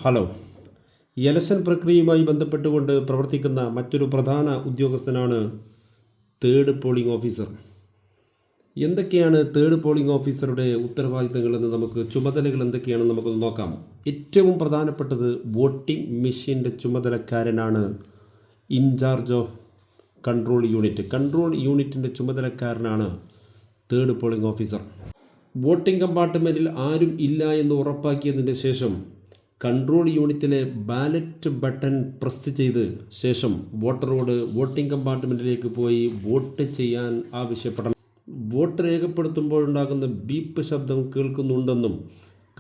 Hello. Election പ്രക്രിയയുമായി ബന്ധപ്പെട്ടുകൊണ്ട് പ്രവർത്തിക്കുന്ന മറ്റൊരു പ്രധാന ഉദ്യോഗസ്ഥനാണ് തേർഡ് പോളിംഗ് ഓഫീസർ. എന്തൊക്കെയാണ് തേർഡ് പോളിംഗ് ഓഫീസറുടെ ഉത്തരവാദിത്തങ്ങളെന്ന് ചുമതലകൾ എന്തൊക്കെയാണെന്ന് നമുക്കൊന്ന് നോക്കാം. ഏറ്റവും പ്രധാനപ്പെട്ടത് വോട്ടിംഗ് മെഷീൻ്റെ ചുമതലക്കാരനാണ് incharge of control unit. Control യൂണിറ്റിൻ്റെ ചുമതലക്കാരനാണ് തേർഡ് പോളിംഗ് ഓഫീസർ. വോട്ടിംഗ് കമ്പാർട്ട്മെൻറ്റിൽ ആരും ഇല്ല എന്ന് ഉറപ്പാക്കിയതിന് ശേഷം കൺട്രോൾ യൂണിറ്റിലെ ബാലറ്റ് ബട്ടൺ പ്രസ് ചെയ്ത് ശേഷം വോട്ടറോട് വോട്ടിംഗ് കമ്പാർട്ട്മെൻറ്റിലേക്ക് പോയി വോട്ട് ചെയ്യാൻ ആവശ്യപ്പെടണം. വോട്ട് രേഖപ്പെടുത്തുമ്പോഴുണ്ടാകുന്ന ബീപ്പ് ശബ്ദം കേൾക്കുന്നുണ്ടെന്നും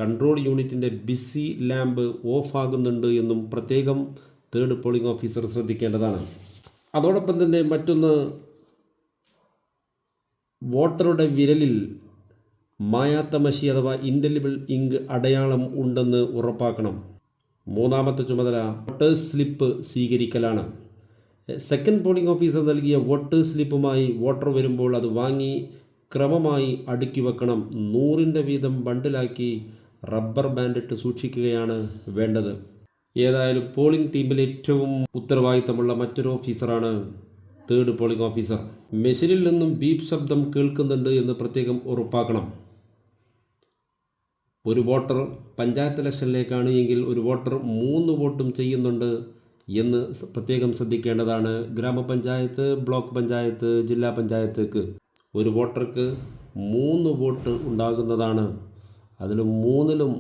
കൺട്രോൾ യൂണിറ്റിൻ്റെ ബിസി ലാമ്പ് ഓഫ് ആകുന്നുണ്ട് എന്നും പ്രത്യേകം തേർഡ് പോളിംഗ് ഓഫീസർ ശ്രദ്ധിക്കേണ്ടതാണ്. അതോടൊപ്പം തന്നെ മറ്റൊന്ന്, വോട്ടറുടെ വിരലിൽ മായാത്ത മഷി അഥവാ ഇൻഡെലിബിൾ ഇങ്ക് അടയാളം ഉണ്ടെന്ന് ഉറപ്പാക്കണം. മൂന്നാമത്തെ ചുമതല വോട്ടേഴ്സ് സ്ലിപ്പ് സ്വീകരിക്കലാണ്. സെക്കൻഡ് പോളിംഗ് ഓഫീസർ നൽകിയ വോട്ടേഴ്സ് സ്ലിപ്പുമായി വോട്ടർ വരുമ്പോൾ അത് വാങ്ങി ക്രമമായി അടുക്കി വെക്കണം. 100 വീതം ബണ്ടിലാക്കി റബ്ബർ ബാൻഡിട്ട് സൂക്ഷിക്കുകയാണ് വേണ്ടത്. ഏതായാലും പോളിംഗ് ടീമിൽ ഏറ്റവും ഉത്തരവാദിത്തമുള്ള മറ്റൊരു ഓഫീസറാണ് തേർഡ് പോളിംഗ് ഓഫീസർ. മെഷീനിൽ നിന്നും ബീപ്പ് ശബ്ദം കേൾക്കുന്നുണ്ട് എന്ന് പ്രത്യേകം ഉറപ്പാക്കണം. ഒരു വോട്ടർ പഞ്ചായത്ത് ഇലക്ഷനിലേക്കാണ് എങ്കിൽ ഒരു വോട്ടർ 3 വോട്ടും ചെയ്യുന്നുണ്ട് എന്ന് പ്രത്യേകം ശ്രദ്ധിക്കേണ്ടതാണ്. ഗ്രാമപഞ്ചായത്ത്, ബ്ലോക്ക് പഞ്ചായത്ത്, ജില്ലാ പഞ്ചായത്തേക്ക് ഒരു വോട്ടർക്ക് 3 വോട്ട് ഉണ്ടാകുന്നതാണ്. അതിൽ 3ലും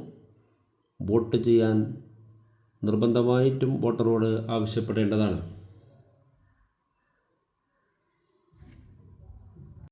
വോട്ട് ചെയ്യാൻ നിർബന്ധമായിട്ടും വോട്ടറോട് ആവശ്യപ്പെടേണ്ടതാണ്.